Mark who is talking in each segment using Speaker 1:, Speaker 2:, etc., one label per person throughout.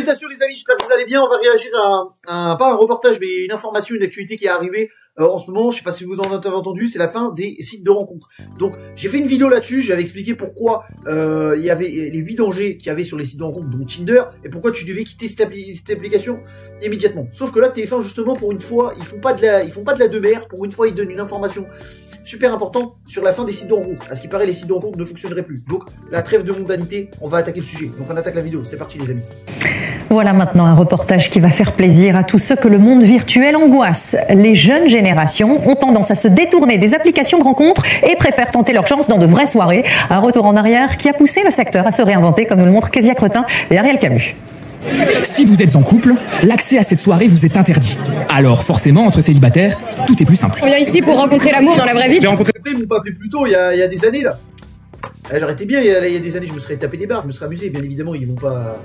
Speaker 1: Salutations les amis, j'espère que vous allez bien. On va réagir à pas un reportage mais une information, une actualité qui est arrivée en ce moment. Je sais pas si vous en avez entendu, c'est la fin des sites de rencontres. Donc j'ai fait une vidéo là-dessus, j'avais expliqué pourquoi il y avait les 8 dangers qu'il y avait sur les sites de rencontres, dont Tinder, et pourquoi tu devais quitter cette application immédiatement. Sauf que là TF1 justement pour une fois, ils font pas de la demeure, pour une fois ils donnent une information super importante sur la fin des sites de rencontres. À ce qui paraît, les sites de rencontres ne fonctionneraient plus. Donc la trêve de mondanité, on va attaquer le sujet. Donc on attaque la vidéo, c'est parti les amis.
Speaker 2: Voilà maintenant un reportage qui va faire plaisir à tous ceux que le monde virtuel angoisse. Les jeunes générations ont tendance à se détourner des applications de rencontres et préfèrent tenter leur chance dans de vraies soirées. Un retour en arrière qui a poussé le secteur à se réinventer, comme nous le montrent Kezia Cretin et Ariel Camus.
Speaker 3: Si vous êtes en couple, l'accès à cette soirée vous est interdit. Alors forcément, entre célibataires, tout est plus simple.
Speaker 4: On vient ici pour rencontrer l'amour dans la vraie vie.
Speaker 1: J'ai rencontré, ils m'ont pas appelé plus tôt, il y a des années là. J'aurais été bien, il y a des années, je me serais tapé des barres, je me serais amusé, bien évidemment, ils vont pas...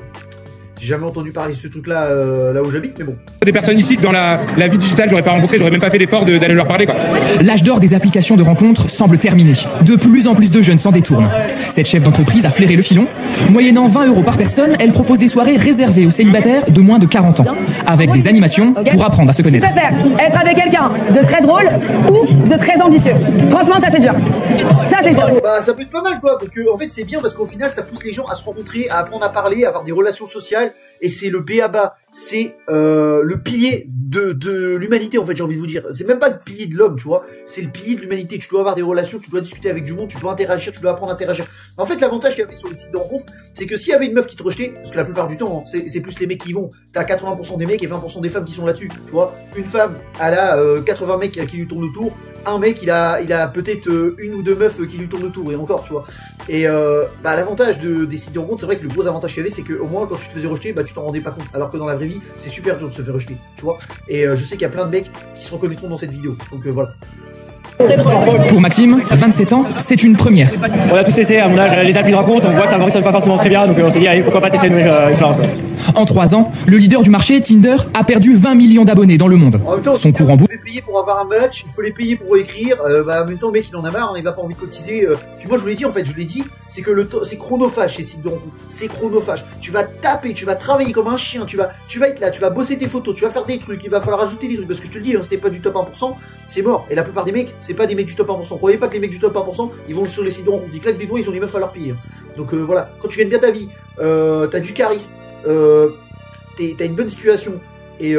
Speaker 1: J'ai jamais entendu parler de ce truc là, là où j'habite, mais bon.
Speaker 5: Des personnes ici que dans la vie digitale, j'aurais pas rencontré, j'aurais même pas fait l'effort d'aller leur parler, quoi.
Speaker 3: L'âge d'or des applications de rencontres semble terminé. De plus en plus de jeunes s'en détournent. Cette chef d'entreprise a flairé le filon. Moyennant 20 € par personne, elle propose des soirées réservées aux célibataires de moins de 40 ans, avec des animations pour apprendre à se connaître.
Speaker 4: Je préfère être avec quelqu'un de très drôle ou de très ambitieux. Franchement, ça c'est dur. Ça c'est dur.
Speaker 1: Bah ça peut être pas mal quoi, parce que en fait c'est bien parce qu'au final ça pousse les gens à se rencontrer, à apprendre à parler, à avoir des relations sociales, et c'est le b.a.-ba, c'est le pilier de l'humanité en fait, j'ai envie de vous dire. C'est même pas le pilier de l'homme, tu vois, c'est le pilier de l'humanité. Tu dois avoir des relations, tu dois discuter avec du monde, tu dois interagir, tu dois apprendre à interagir. En fait l'avantage qu'il y avait sur les sites de rencontres, c'est que s'il y avait une meuf qui te rejetait, parce que la plupart du temps hein, c'est plus les mecs qui y vont, t'as 80% des mecs et 20% des femmes qui sont là-dessus, tu vois. Une femme, elle a 80 mecs qui lui tournent autour, un mec il a peut-être une ou deux meufs qui lui tournent autour, et encore, tu vois. Et bah l'avantage des sites de rencontres, c'est vrai que le gros avantage qu'il y avait, c'est que au moins quand tu te faisais rejeter, bah tu t'en rendais pas compte, alors que dans la vraie vie c'est super dur de se faire rejeter, tu vois. Et je sais qu'il y a plein de mecs qui se reconnaîtront dans cette vidéo, donc voilà.
Speaker 3: Pour Maxime, 27 ans, c'est une première.
Speaker 6: On a tous essayé à mon âge les applis de rencontre, on voit ça ne fonctionne pas forcément très bien, donc on s'est dit allez pourquoi pas tester une nouvelle expérience.
Speaker 3: En 3 ans, le leader du marché, Tinder, a perdu 20 millions d'abonnés dans le monde.
Speaker 1: En même temps,
Speaker 3: son cours en bourse.
Speaker 1: Il faut les payer pour avoir un match, il faut les payer pour écrire, bah en même temps le mec il en a marre, hein, il va pas envie de cotiser. Puis moi je vous l'ai dit en fait, c'est que c'est chronophage ces sites de rencontres, c'est chronophage. Tu vas taper, tu vas travailler comme un chien, tu vas être là, tu vas bosser tes photos, tu vas faire des trucs, il va falloir ajouter des trucs, parce que je te le dis, hein, c'était pas du top 1%, c'est mort. Et la plupart des mecs, c'est pas des mecs du top 1%. Croyez pas que les mecs du top 1%, ils vont sur les sites de rencontres, ils claquent des doigts, ils ont des meufs à leur payer. Donc voilà, quand tu gagnes bien ta vie, t'as du charisme, t'as une bonne situation, et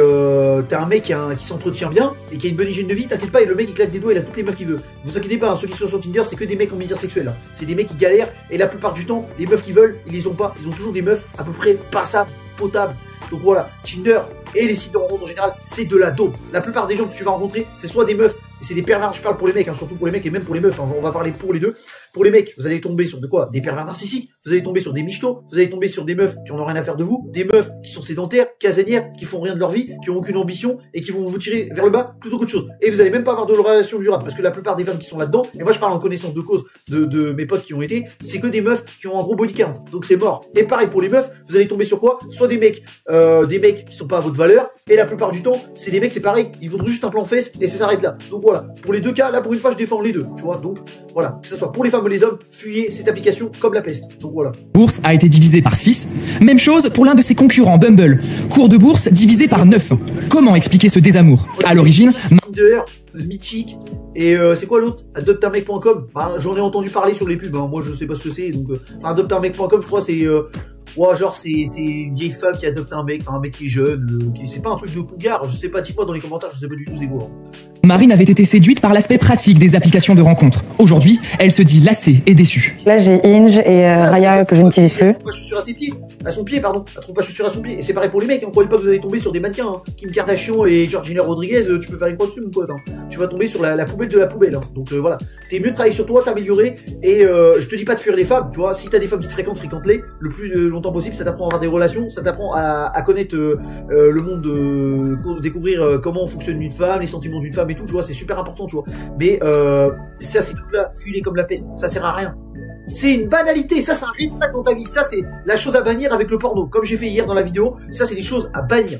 Speaker 1: t'as un mec qui s'entretient bien et qui a une bonne hygiène de vie, t'inquiète pas, et le mec il claque des doigts, il a toutes les meufs qu'il veut. Vous inquiétez pas, hein, ceux qui sont sur Tinder, c'est que des mecs en misère sexuelle. Hein. C'est des mecs qui galèrent, et la plupart du temps, les meufs qu'ils veulent, ils les ont pas. Ils ont toujours des meufs à peu près passables, potables. Donc voilà, Tinder et les sites de rencontres en général, c'est de la dope. La plupart des gens que tu vas rencontrer, c'est soit des meufs, et c'est des pervers, je parle pour les mecs, hein, surtout pour les mecs et même pour les meufs, hein, on va parler pour les deux. Pour les mecs, vous allez tomber sur de quoi? Des pervers narcissiques, vous allez tomber sur des michetots, vous allez tomber sur des meufs qui en ont rien à faire de vous, des meufs qui sont sédentaires, casanières, qui font rien de leur vie, qui ont aucune ambition et qui vont vous tirer vers le bas plutôt qu'autre chose. Et vous allez même pas avoir de relation durable, parce que la plupart des femmes qui sont là-dedans, et moi je parle en connaissance de cause de mes potes qui ont été, c'est que des meufs qui ont un gros body count, donc c'est mort. Et pareil pour les meufs, vous allez tomber sur quoi? Soit des mecs qui sont pas à votre valeur, et la plupart du temps, c'est des mecs, c'est pareil, ils voudront juste un plan fesse et ça s'arrête là. Donc voilà, pour les deux cas, là pour une fois je défends les deux, tu vois. Donc voilà, que ce soit pour les femmes ou les hommes, fuyez cette application comme la peste. Donc voilà.
Speaker 3: Bourse a été divisée par 6. Même chose pour l'un de ses concurrents, Bumble. Cours de bourse divisé par 9. Comment expliquer ce désamour? À l'origine,
Speaker 1: Tinder, Mythique, et c'est quoi l'autre? Adopteunmec.com. Enfin, j'en ai entendu parler sur les pubs, hein. Moi je sais pas ce que c'est, donc enfin adopteunmec.com, je crois c'est ouais, genre c'est une vieille femme qui adopte un mec, enfin un mec qui est jeune, c'est pas un truc de cougar, je sais pas, dites-moi dans les commentaires, je sais pas du tout c'est quoi.
Speaker 3: Marine avait été séduite par l'aspect pratique des applications de rencontres. Aujourd'hui, elle se dit lassée et déçue.
Speaker 7: Là j'ai Hinge et Raya que je n'utilise plus.
Speaker 1: Elle trouve pas chaussure à ses pieds, à son pied pardon, elle trouve pas chaussure à son pied, et c'est pareil pour les mecs, hein. Croyez pas que vous allez tomber sur des mannequins, hein. Kim Kardashian et Georgina Rodriguez, tu peux faire une croix dessus mon pote, hein. Tu vas tomber sur la poubelle de la poubelle, hein. Donc voilà, t'es mieux de travailler sur toi, t'améliorer, et je te dis pas de fuir les femmes, tu vois, si t'as des femmes qui te fréquentent, fréquente-les le plus longtemps possible, ça t'apprend à avoir des relations, ça t'apprend à connaître le monde, découvrir comment fonctionne une femme, les sentiments d'une femme et tout, tu vois, c'est super important, tu vois. Mais ça, c'est tout là, fuis-les comme la peste, ça sert à rien. C'est une banalité, ça c'est un red flag dans ta vie, ça c'est la chose à bannir avec le porno, comme j'ai fait hier dans la vidéo, ça c'est des choses à bannir.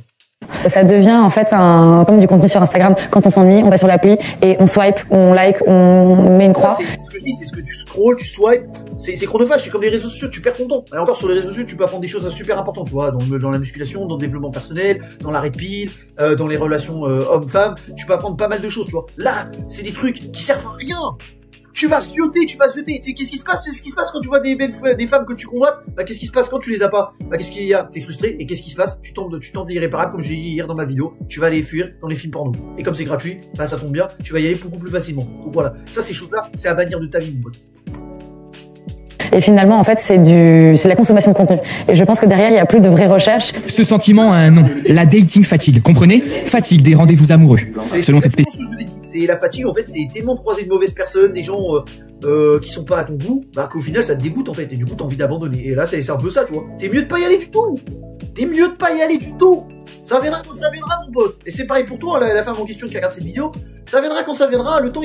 Speaker 7: Ça devient en fait comme du contenu sur Instagram. Quand on s'ennuie, on va sur l'appli et on swipe, on like, on met une croix.
Speaker 1: C'est ce que je dis, c'est ce que tu scrolls, tu swipes, c'est chronophage, c'est comme les réseaux sociaux, tu perds ton temps. Et encore sur les réseaux sociaux, tu peux apprendre des choses super importantes, tu vois, dans la musculation, dans le développement personnel, dans l'arrêt de pile, dans les relations hommes-femmes, tu peux apprendre pas mal de choses, tu vois. Là, c'est des trucs qui servent à rien. Tu vas zioter. Tu sais, qu'est-ce qui se passe? Ce qui se passe quand tu vois des femmes que tu convoites? Bah, qu'est-ce qui se passe quand tu les as pas? Bah, qu'est-ce qu'il y a? T'es frustré, et qu'est-ce qui se passe? Tu tentes l'irréparable, comme j'ai dit hier dans ma vidéo. Tu vas aller fuir dans les films porno. Et comme c'est gratuit, bah, ça tombe bien, tu vas y aller beaucoup plus facilement. Donc voilà. Ça, ces choses-là, c'est à bannir de ta vie, mon pote.
Speaker 7: Et finalement, en fait, c'est la consommation de contenu. Et je pense que derrière, il n'y a plus de vraie recherche.
Speaker 3: Ce sentiment a un nom, la dating fatigue. Comprenez? Fatigue des rendez-vous amoureux. Selon cette spécialité.
Speaker 1: C'est la fatigue, en fait, c'est tellement croiser de mauvaises personnes, des gens qui sont pas à ton goût, bah qu'au final ça te dégoûte en fait, et du coup t'as envie d'abandonner. Et là c'est un peu ça, tu vois. T'es mieux de pas y aller du tout. Ça viendra quand ça viendra, mon pote. Et c'est pareil pour toi, la femme en question qui regarde cette vidéo. Ça viendra quand ça viendra. Le temps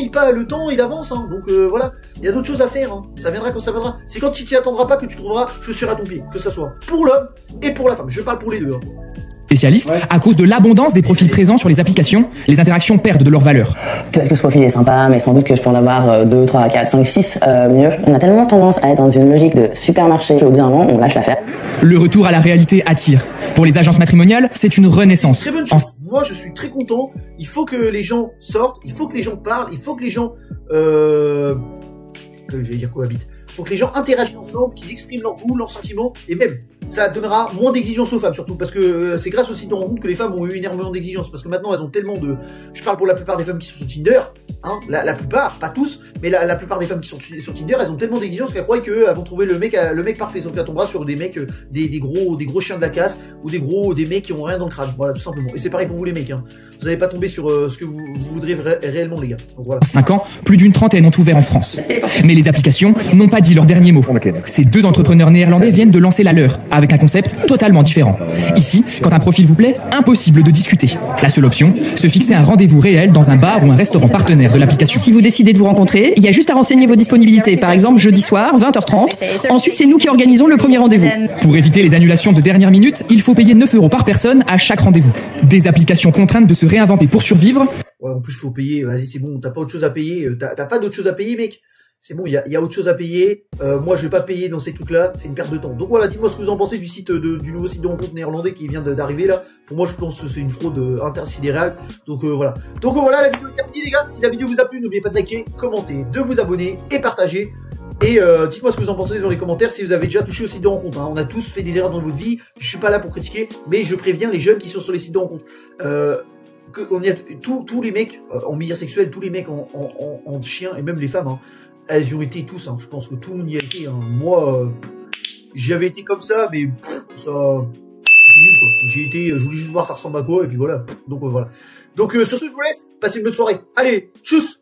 Speaker 1: il avance, hein. Donc voilà, il y a d'autres choses à faire. Hein. Ça viendra quand ça viendra. C'est quand tu t'y attendras pas que tu trouveras chaussures à ton pied, que ça soit pour l'homme et pour la femme. Je parle pour les deux. Hein.
Speaker 3: Spécialiste, à cause de l'abondance des profils présents sur les applications, les interactions perdent de leur valeur.
Speaker 8: Peut-être que ce profil est sympa, mais sans doute que je peux en avoir 2, 3, 4, 5, 6 mieux. On a tellement tendance à être dans une logique de supermarché qu'au bout d'un moment, on lâche l'affaire.
Speaker 3: Le retour à la réalité attire. Pour les agences matrimoniales, c'est une renaissance.
Speaker 1: Très bonne chose. Moi, je suis très content. Il faut que les gens sortent, il faut que les gens parlent, il faut que les gens... j'allais dire cohabitent. Il faut que les gens interagissent ensemble, qu'ils expriment leur goût, leurs sentiments, et même, ça donnera moins d'exigences aux femmes surtout, parce que c'est grâce aussi de rendre compte que les femmes ont eu énormément d'exigences, parce que maintenant elles ont tellement de... Je parle pour la plupart des femmes qui sont sur Tinder, hein, la plupart, pas tous, mais la plupart des femmes qui sont sur Tinder, elles ont tellement d'exigences qu'elles croient qu'elles vont trouver le mec parfait, sauf qu'elles tombera sur des mecs, des gros chiens de la casse, ou des mecs qui ont rien dans le crâne, voilà, tout simplement. Et c'est pareil pour vous les mecs, hein. Vous n'allez pas tomber sur ce que vous voudrez réellement, les gars. Donc voilà.
Speaker 3: 5 ans, plus d'une trentaine ont ouvert en France. Mais les applications n'ont pas dit leur dernier mot. Ces 2 entrepreneurs néerlandais viennent de lancer la leur, avec un concept totalement différent. Ici, quand un profil vous plaît, impossible de discuter. La seule option, se fixer un rendez-vous réel dans un bar ou un restaurant partenaire de l'application.
Speaker 9: Si vous décidez de vous rencontrer, il y a juste à renseigner vos disponibilités. Par exemple, jeudi soir, 20h30. Ensuite, c'est nous qui organisons le premier rendez-vous.
Speaker 3: Pour éviter les annulations de dernière minute, il faut payer 9 € par personne à chaque rendez-vous. Des applications contraintes de se réinventer pour survivre.
Speaker 1: Ouais, en plus, faut payer. Vas-y, c'est bon, t'as pas autre chose à payer. T'as pas d'autre chose à payer, mec. C'est bon, il y a autre chose à payer. Moi, je vais pas payer dans ces trucs-là. C'est une perte de temps. Donc voilà, dites-moi ce que vous en pensez du du nouveau site de rencontre néerlandais qui vient d'arriver là. Pour moi, je pense que c'est une fraude intersidérale. Donc voilà. Donc voilà, la vidéo est terminée, les gars. Si la vidéo vous a plu, n'oubliez pas de liker, commenter, de vous abonner et partager. Et dites-moi ce que vous en pensez dans les commentaires si vous avez déjà touché au site de rencontre. Hein. On a tous fait des erreurs dans votre vie. Je suis pas là pour critiquer, mais je préviens les jeunes qui sont sur les sites de rencontre. Tous les mecs en milieu sexuel, tous les mecs en chien et même les femmes. Hein, elles y ont été tous, hein. Je pense que tout le monde y a été. Hein. Moi, j'y avais été comme ça, mais ça, c'était nul quoi. Je voulais juste voir ça ressemble à quoi, et puis voilà. Donc voilà. Donc sur ce, je vous laisse. Passez une bonne soirée. Allez, tchuss.